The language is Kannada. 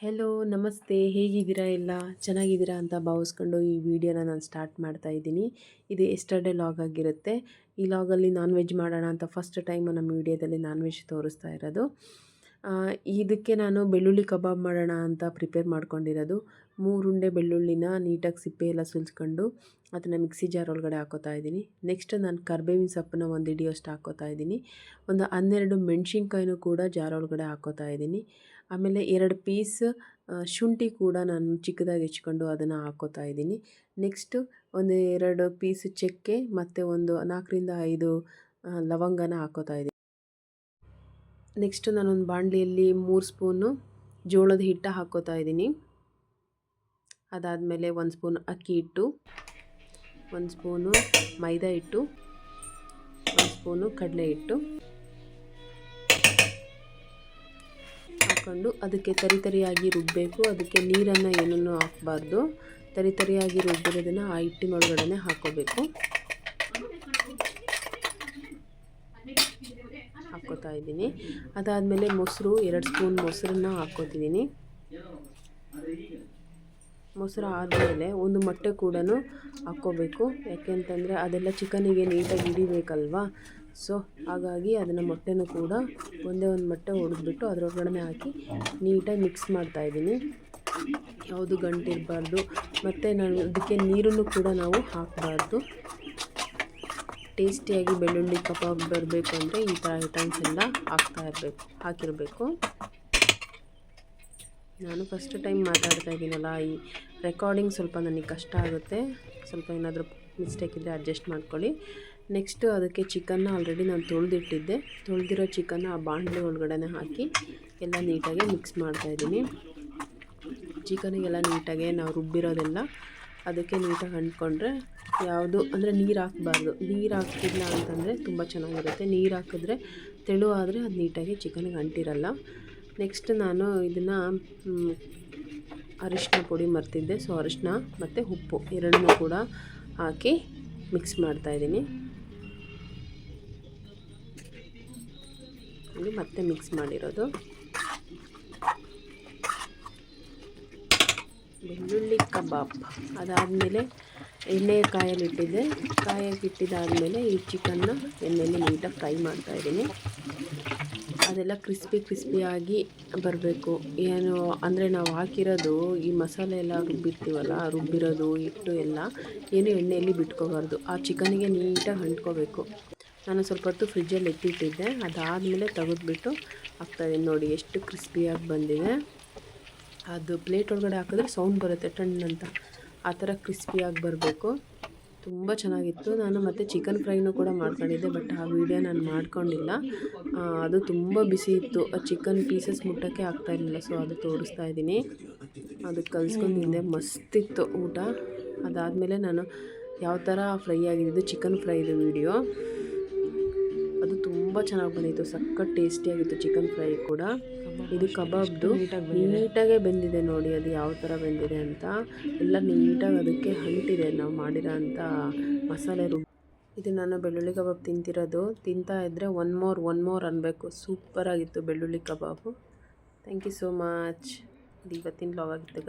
ಹೆಲೋ ನಮಸ್ತೆ, ಹೇಗಿದ್ದೀರಾ? ಎಲ್ಲ ಚೆನ್ನಾಗಿದ್ದೀರಾ ಅಂತ ಭಾವಿಸ್ಕೊಂಡು ಈ ವಿಡಿಯೋನ ನಾನು ಸ್ಟಾರ್ಟ್ ಮಾಡ್ತಾ ಇದ್ದೀನಿ. ಇದು ಎಸ್ಟರ್ಡೇ ಲಾಗ್ ಆಗಿರುತ್ತೆ. ಈ ಲಾಗಲ್ಲಿ ನಾನ್ ವೆಜ್ ಮಾಡೋಣ ಅಂತ ಫಸ್ಟ್ ಟೈಮ್ ನಮ್ಮ ವಿಡಿಯೋದಲ್ಲಿ ನಾನ್ ವೆಜ್ ತೋರಿಸ್ತಾ ಇರೋದು. ಇದಕ್ಕೆ ನಾನು ಬೆಳ್ಳುಳ್ಳಿ ಕಬಾಬ್ ಮಾಡೋಣ ಅಂತ ಪ್ರಿಪೇರ್ ಮಾಡ್ಕೊಂಡಿರೋದು. 3 ಉಂಡೆ ಬೆಳ್ಳುಳ್ಳಿನ ನೀಟಾಗಿ ಸಿಪ್ಪೆ ಎಲ್ಲ ಸುಲಿಸ್ಕೊಂಡು ಅದನ್ನು ಮಿಕ್ಸಿ ಜಾರ್ ಒಳಗಡೆ ಹಾಕೋತಾ ಇದ್ದೀನಿ. ನೆಕ್ಸ್ಟ್ ನಾನು ಕರ್ಬೇವಿನ ಸೊಪ್ಪನ್ನ ಒಂದು ಹಿಡಿಯೋಷ್ಟು ಹಾಕೋತಾ ಇದ್ದೀನಿ. ಒಂದು 12 ಮೆಣಸಿನ್ಕಾಯಿನೂ ಕೂಡ ಜಾರ್ ಒಳಗಡೆ ಹಾಕೋತಾ ಇದ್ದೀನಿ. ಆಮೇಲೆ 2 ಪೀಸ್ ಶುಂಠಿ ಕೂಡ ನಾನು ಚಿಕ್ಕದಾಗಿ ಹೆಚ್ಕೊಂಡು ಅದನ್ನು ಹಾಕೋತಾ ಇದ್ದೀನಿ. ನೆಕ್ಸ್ಟು ಒಂದು 2 ಪೀಸ್ ಚಕ್ಕೆ ಮತ್ತು ಒಂದು 4 ರಿಂದ 5 ಲವಂಗನ ಹಾಕೋತಾ ಇದ್ದೀನಿ. ನೆಕ್ಸ್ಟು ನಾನೊಂದು ಬಾಣಲಿಯಲ್ಲಿ 3 ಸ್ಪೂನು ಜೋಳದ ಹಿಟ್ಟು ಹಾಕೋತಾ ಇದ್ದೀನಿ. ಅದಾದಮೇಲೆ 1 ಸ್ಪೂನ್ ಅಕ್ಕಿ ಹಿಟ್ಟು, 1 ಸ್ಪೂನು ಮೈದಾ ಹಿಟ್ಟು, 1 ಸ್ಪೂನು ಕಡಲೆ ಹಿಟ್ಟು ಹಾಕ್ಕೊಂಡು ಅದಕ್ಕೆ ತರಿಯಾಗಿ ರುಬ್ಬಬೇಕು. ಅದಕ್ಕೆ ನೀರನ್ನು ಏನನ್ನೂ ಹಾಕಬಾರ್ದು. ತರಿಯಾಗಿ ರುಬ್ಬಿರೋದನ್ನು ಆ ಹಿಟ್ಟಿನೊಳಗಡೆ ಹಾಕೋಬೇಕು. ಹಾಕ್ಕೋತಾ ಇದ್ದೀನಿ. ಅದಾದಮೇಲೆ ಮೊಸರು 2 ಸ್ಪೂನ್ ಮೊಸರನ್ನ ಹಾಕ್ಕೋತಿದ್ದೀನಿ. ಮೊಸರು ಆದಮೇಲೆ ಒಂದು ಮೊಟ್ಟೆ ಕೂಡ ಹಾಕ್ಕೋಬೇಕು. ಯಾಕೆಂತಂದರೆ ಅದೆಲ್ಲ ಚಿಕನಿಗೆ ನೀಟಾಗಿ ಹಿಡಿಬೇಕಲ್ವಾ. ಸೊ ಹಾಗಾಗಿ ಅದನ್ನು ಮೊಟ್ಟೆನೂ ಕೂಡ ಒಂದೇ ಒಂದು ಮೊಟ್ಟೆ ಹೊಡೆದ್ಬಿಟ್ಟು ಅದರೊಳಗಡೆ ಹಾಕಿ ನೀಟಾಗಿ ಮಿಕ್ಸ್ ಮಾಡ್ತಾಯಿದ್ದೀನಿ. ಯಾವುದು ಗಂಟಿರಬಾರ್ದು. ಮತ್ತು ನಾನು ಅದಕ್ಕೆ ನೀರನ್ನು ಕೂಡ ನಾವು ಹಾಕಬಾರ್ದು. ಟೇಸ್ಟಿಯಾಗಿ ಬೆಳ್ಳುಳ್ಳಿ ಕಬಾಬ್ ಬರಬೇಕು ಅಂದರೆ ಈ ಥರ ಐಟಮ್ಸ್ ಎಲ್ಲ ಹಾಕಿರಬೇಕು. ನಾನು ಫಸ್ಟ್ ಟೈಮ್ ಮಾತಾಡ್ತಾ ಇದ್ದೀನಲ್ಲ, ಈ ರೆಕಾರ್ಡಿಂಗ್ ಸ್ವಲ್ಪ ನನಗೆ ಕಷ್ಟ ಆಗುತ್ತೆ. ಸ್ವಲ್ಪ ಏನಾದರೂ ಮಿಸ್ಟೇಕ್ ಇದ್ದರೆ ಅಡ್ಜಸ್ಟ್ ಮಾಡ್ಕೊಳ್ಳಿ. ನೆಕ್ಸ್ಟು ಅದಕ್ಕೆ ಚಿಕನ್ನ ಆಲ್ರೆಡಿ ನಾನು ತೊಳೆದಿರೋ ಚಿಕನ್ನ ಆ ಬಾಣಲೆ ಒಳಗಡೆ ಹಾಕಿ ಎಲ್ಲ ನೀಟಾಗಿ ಮಿಕ್ಸ್ ಮಾಡ್ತಾಯಿದ್ದೀನಿ. ಚಿಕನಿಗೆಲ್ಲ ನೀಟಾಗೆ ನಾವು ರುಬ್ಬಿರೋದೆಲ್ಲ ಅದಕ್ಕೆ ನೀಟಾಗಿ ಅಂಟ್ಕೊಂಡ್ರೆ ಯಾವುದು ಅಂದರೆ ನೀರು ಹಾಕಬಾರ್ದು. ನೀರು ಹಾಕ್ತಿಲ್ಲ ಅಂತಂದರೆ ತುಂಬ ಚೆನ್ನಾಗಿರುತ್ತೆ. ನೀರು ಹಾಕಿದ್ರೆ ತೆಳುವಾದರೆ ಅದು ನೀಟಾಗಿ ಚಿಕನಿಗೆ ಅಂಟಿರಲ್ಲ. ನೆಕ್ಸ್ಟ್ ನಾನು ಇದನ್ನು ಅರಿಶಿನ ಪುಡಿ ಮರ್ತಿದ್ದೆ. ಸೊ ಅರಿಶಿನ ಮತ್ತು ಉಪ್ಪು ಎರಡನ್ನೂ ಕೂಡ ಹಾಕಿ ಮಿಕ್ಸ್ ಮಾಡ್ತಾಯಿದ್ದೀನಿ. ಇದು ಮತ್ತೆ ಮಿಕ್ಸ್ ಮಾಡಿರೋದು ಬೆಳ್ಳುಳ್ಳಿ ಕಬಾಬ್. ಅದಾದಮೇಲೆ ಎಣ್ಣೆ ಕಾಯಕ್ಕಿಟ್ಟಿದ್ದಾದಮೇಲೆ ಈ ಚಿಕನ್ನ ಎಣ್ಣೆಯಲ್ಲಿ ನೀಟಾಗಿ ಫ್ರೈ ಮಾಡ್ತಾಯಿದ್ದೀನಿ. ಅದೆಲ್ಲ ಕ್ರಿಸ್ಪಿಯಾಗಿ ಬರಬೇಕು. ಏನು ಅಂದರೆ ನಾವು ಹಾಕಿರೋದು ಈ ಮಸಾಲೆ ಎಲ್ಲ ರುಬ್ಬಿರೋದು ಹಿಟ್ಟು ಎಲ್ಲ ಏನು ಎಣ್ಣೆಯಲ್ಲಿ ಬಿಟ್ಕೋಬಾರ್ದು. ಆ ಚಿಕನಿಗೆ ನೀಟಾಗಿ ಅಂಟ್ಕೋಬೇಕು. ನಾನು ಸ್ವಲ್ಪ ಹೊತ್ತು ಫ್ರಿಜ್ಜಲ್ಲಿ ಎತ್ತಿಟ್ಟಿದ್ದೆ. ಅದಾದಮೇಲೆ ತೆಗೆದ್ಬಿಟ್ಟು ಹಾಕ್ತಾಯಿದ್ದೀನಿ. ನೋಡಿ ಎಷ್ಟು ಕ್ರಿಸ್ಪಿಯಾಗಿ ಬಂದಿದೆ. ಅದು ಪ್ಲೇಟ್ ಒಳಗಡೆ ಹಾಕಿದ್ರೆ ಸೌಂಡ್ ಬರುತ್ತೆ ಟಣ್ಣಂತ. ಆ ಥರ ಕ್ರಿಸ್ಪಿಯಾಗಿ ಬರಬೇಕು. ತುಂಬ ಚೆನ್ನಾಗಿತ್ತು. ನಾನು ಮತ್ತು ಚಿಕನ್ ಫ್ರೈನೂ ಕೂಡ ಮಾಡ್ಕೊಂಡಿದ್ದೆ, ಬಟ್ ಆ ವಿಡಿಯೋ ನಾನು ಮಾಡ್ಕೊಂಡಿಲ್ಲ. ಅದು ತುಂಬ ಬಿಸಿ ಇತ್ತು. ಆ ಚಿಕನ್ ಪೀಸಸ್ ಮುಟ್ಟೋಕ್ಕೆ ಆಗ್ತಾಯಿರಲಿಲ್ಲ. ಸೊ ಅದು ತೋರಿಸ್ತಾ ಇದ್ದೀನಿ. ಅದಕ್ಕೆ ಕಲಿಸ್ಕೊಂಡಿದ್ದೆ. ಮಸ್ತಿತ್ತು ಊಟ. ಅದಾದಮೇಲೆ ನಾನು ಯಾವ ಥರ ಫ್ರೈ ಆಗಿದ್ದು ಚಿಕನ್ ಫ್ರೈದು ವಿಡಿಯೋ ಅದು ತುಂಬ ಚೆನ್ನಾಗಿ ಬಂದಿತ್ತು. ಸಖತ್ ಟೇಸ್ಟಿಯಾಗಿತ್ತು ಚಿಕನ್ ಫ್ರೈ ಕೂಡ. ಇದು ಕಬಾಬ್ದು ನೀಟಾಗೆ ಬೆಂದಿದೆ. ನೋಡಿ ಅದು ಯಾವ ಥರ ಬೆಂದಿದೆ ಅಂತ. ಎಲ್ಲ ನೀಟಾಗಿ ಅದಕ್ಕೆ ಅಂಟಿದೆ ನಾವು ಮಾಡಿರೋ ಅಂಥ ಮಸಾಲೆ ಇದು ನಾನು ಬೆಳ್ಳುಳ್ಳಿ ಕಬಾಬ್ ತಿಂತಾ ಇದ್ದರೆ ಒನ್ ಮೋರ್ ಅನ್ನಬೇಕು. ಸೂಪರಾಗಿತ್ತು ಬೆಳ್ಳುಳ್ಳಿ kebab. Thank you so much. ಇದು ಇವತ್ತಿನ ಲಾಗ್ ಆಗಿತ್ತು.